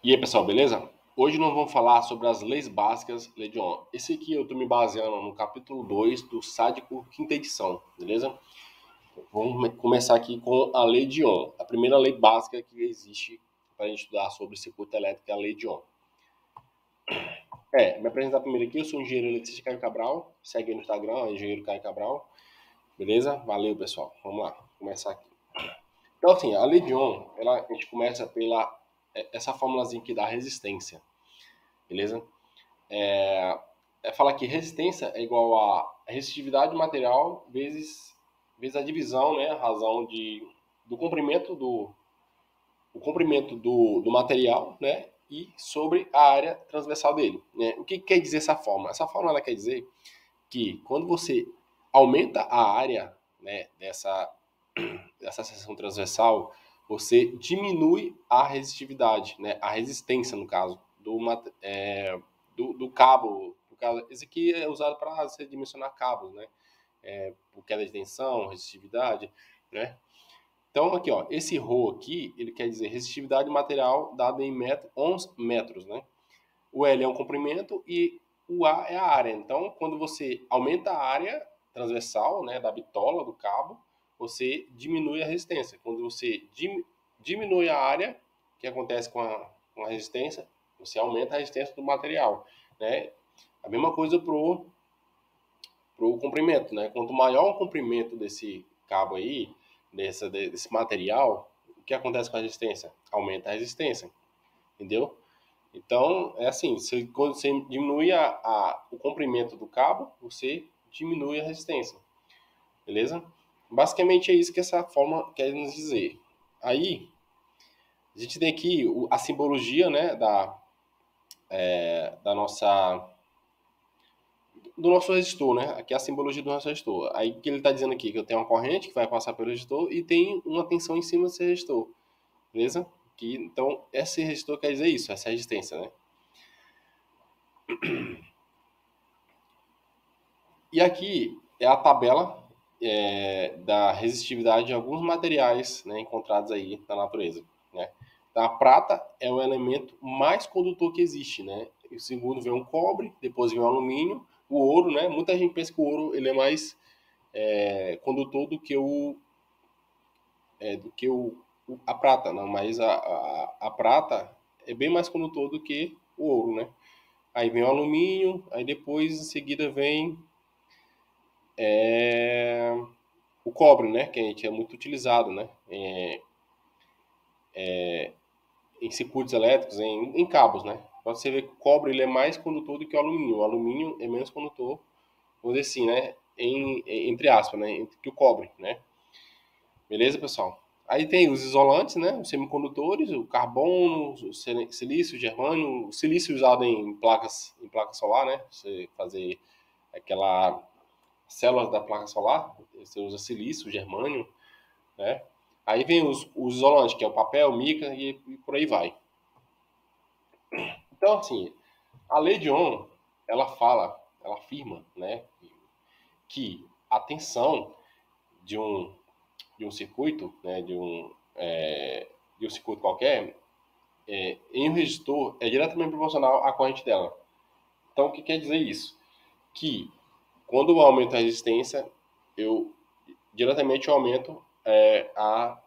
E aí, pessoal, beleza? Hoje nós vamos falar sobre as leis básicas, lei de Ohm. Esse aqui eu estou me baseando no capítulo 2 do Sádico, quinta edição, beleza? Vamos começar aqui com a lei de Ohm. A primeira lei básica que existe para a gente estudar sobre circuito elétrico é a lei de Ohm. Me apresentar primeiro aqui, eu sou o engenheiro eletricista Caio Cabral, segue aí no Instagram, engenheiro Caio Cabral, beleza? Valeu, pessoal. Vamos lá, começar aqui. Então, assim, a lei de Ohm, a gente começa pela essa fórmulazinha aqui da resistência, beleza? Fala que resistência é igual a resistividade do material vezes a divisão, né, a razão do comprimento o comprimento do material, né, e sobre a área transversal dele, né? O que quer dizer essa fórmula? Essa fórmula ela quer dizer que quando você aumenta a área, né, dessa seção transversal, você diminui a resistividade, né, a resistência no caso do cabo. Esse aqui é usado para você dimensionar cabos, né? Por queda de tensão, resistividade, né? Então, aqui, ó, esse ρ aqui, ele quer dizer resistividade do material dado em ons metros, né? O L é um comprimento e o A é a área. Então, quando você aumenta a área transversal, né, da bitola, do cabo, você diminui a resistência. Quando você diminui a área, o que acontece com a resistência? Você aumenta a resistência do material, né? A mesma coisa pro comprimento, né? Quanto maior o comprimento desse cabo aí, desse material, o que acontece com a resistência? Aumenta a resistência, entendeu? Então, é assim, quando você diminui o comprimento do cabo, você diminui a resistência, beleza? Basicamente é isso que essa forma quer nos dizer. Aí, a gente tem aqui a simbologia, né, da nossa do nosso resistor, né? Aqui é a simbologia do nosso resistor. Aí o que ele está dizendo aqui? Que eu tenho uma corrente que vai passar pelo resistor e tem uma tensão em cima desse resistor, beleza? Então, esse resistor quer dizer isso, essa resistência, né? E aqui é a tabela da resistividade de alguns materiais, né, encontrados aí na natureza, né? Então, a prata é o elemento mais condutor que existe, né? O segundo vem o cobre, depois vem o alumínio, o ouro, né? Muita gente pensa que o ouro ele é mais condutor a prata, não, mas a prata é bem mais condutor do que o ouro, né? Aí vem o alumínio, aí depois em seguida vem é, o cobre, né? Que a gente é muito utilizado, né? Em circuitos elétricos, em cabos, né? Pra você ver que o cobre ele é mais condutor do que o alumínio. O alumínio é menos condutor, vamos dizer assim, né? Entre aspas, né? Entre que o cobre, né? Beleza, pessoal? Aí tem os isolantes, né? Os semicondutores, o carbono, o silício, o germânio, o silício usado em placa solar, né? Você fazer aquela células da placa solar, você usa silício, germânio, né? Aí vem os isolantes, que é o papel, mica e por aí vai. Então, assim, a lei de Ohm, ela afirma, né, que a tensão de um, de um circuito, né, de um circuito qualquer, em um resistor é diretamente proporcional à corrente dela. Então, o que quer dizer isso? Que quando eu aumento a resistência, eu diretamente eu aumento a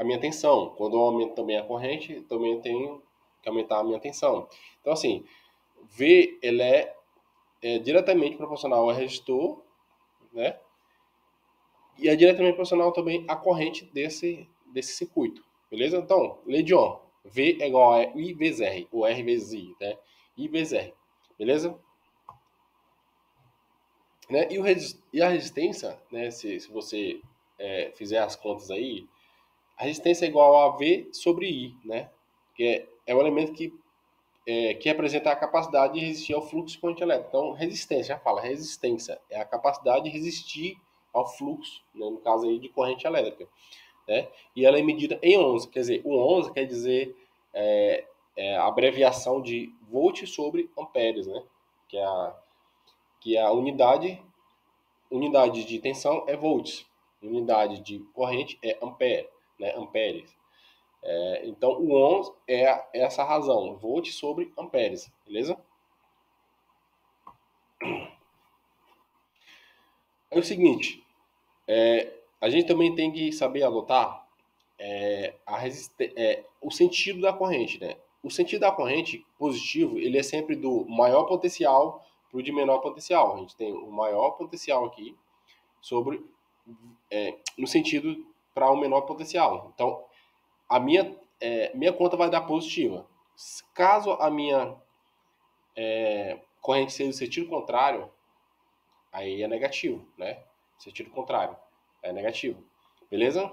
minha tensão. Quando eu aumento também a corrente, também tenho que aumentar a minha tensão. Então, assim, V ele é diretamente proporcional ao resistor, né? E é diretamente proporcional também à corrente desse circuito, beleza? Então, lei de Ohm, V é igual a I vezes R, ou R vezes I, né? I vezes R, beleza? Né? E a resistência, né? Se você fizer as contas aí, a resistência é igual a V sobre I, né? Que é um elemento que representa a capacidade de resistir ao fluxo de corrente elétrica. Então, resistência, já fala, resistência é a capacidade de resistir ao fluxo, né, no caso aí de corrente elétrica, né? E ela é medida em ohms, quer dizer, o ohms quer dizer a abreviação de volt sobre amperes, né? Que é a unidade de tensão é volts, unidade de corrente é ampere, né? Amperes. Então, o ohms é essa razão, volt sobre amperes, beleza? É o seguinte, a gente também tem que saber adotar o sentido da corrente, né? O sentido da corrente positivo, ele é sempre do maior potencial para o de menor potencial. A gente tem o maior potencial aqui sobre no sentido para o menor potencial. Então, a minha conta vai dar positiva. Caso a minha corrente seja do sentido contrário, aí é negativo, né? Sentido contrário, é negativo. Beleza?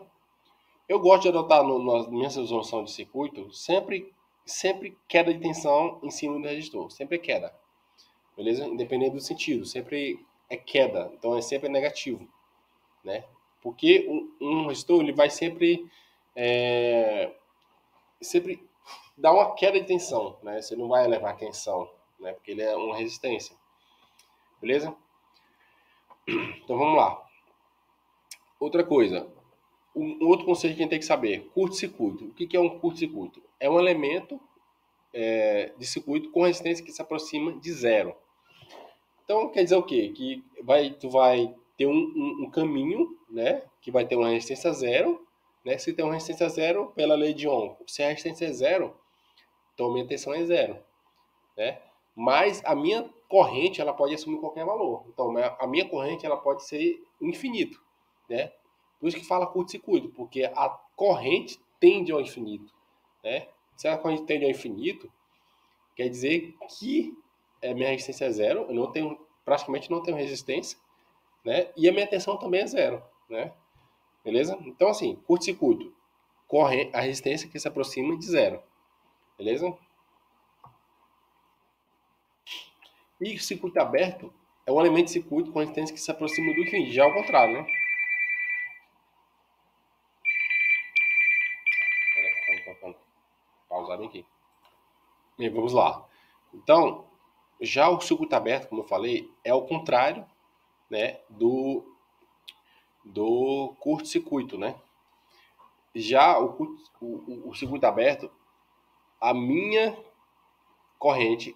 Eu gosto de adotar na minha resolução de circuito sempre queda de tensão em cima do resistor. Sempre é queda. Beleza? Independente do sentido. Sempre é queda. Então é sempre negativo. Né? Porque um resistor ele vai sempre dar uma queda de tensão. Né? Você não vai elevar a tensão. Né? Porque ele é uma resistência. Beleza? Então vamos lá. Outra coisa. Um outro conceito que a gente tem que saber. Curto-circuito. O que é um curto-circuito? É um elemento de circuito com resistência que se aproxima de zero. Então quer dizer o quê? Que tu vai ter um caminho, né, que vai ter uma resistência zero, né? Se tem uma resistência zero, pela lei de Ohm, se a resistência é zero, então a minha tensão é zero, né? Mas a minha corrente ela pode assumir qualquer valor. Então a minha corrente ela pode ser infinito, né? Por isso que fala curto-circuito, porque a corrente tende ao infinito, né? Se a corrente tende ao infinito, quer dizer que minha resistência é zero, eu não tenho, praticamente não tenho resistência, né? E a minha tensão também é zero, né? Beleza? Então, assim, curto-circuito, corre a resistência que se aproxima de zero, beleza? E circuito aberto é um elemento de circuito com resistência que se aproxima do infinito, já ao contrário, né? Telefone tocando. Pausar bem aqui. Bem, vamos lá. Então, já o circuito aberto, como eu falei, é o contrário, né, do curto-circuito, né? Já o circuito aberto, a minha corrente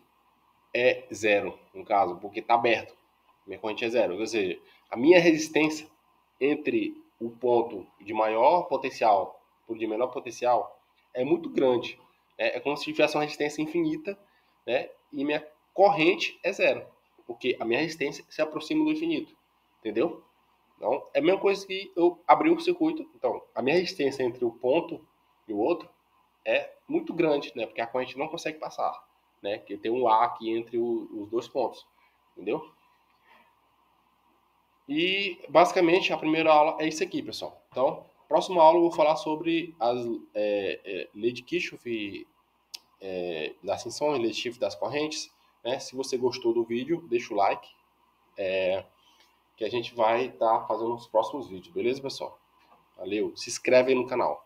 é zero, no caso, porque está aberto. Minha corrente é zero. Ou seja, a minha resistência entre o ponto de maior potencial e o de menor potencial é muito grande. É como se tivesse uma resistência infinita, né? E minha corrente é zero, porque a minha resistência se aproxima do infinito. Entendeu? Então, é a mesma coisa que eu abrir o circuito. Então, a minha resistência entre o ponto e o outro é muito grande, né? Porque a corrente não consegue passar, né? Porque tem um A aqui entre os dois pontos, entendeu? E, basicamente, a primeira aula é isso aqui, pessoal. Então, próxima aula eu vou falar sobre as leis de Kirchhoff, das tensões, leis de Kirchhoff das correntes, né? Se você gostou do vídeo, deixa o like, que a gente vai estar fazendo os próximos vídeos, beleza, pessoal? Valeu, se inscreve aí no canal.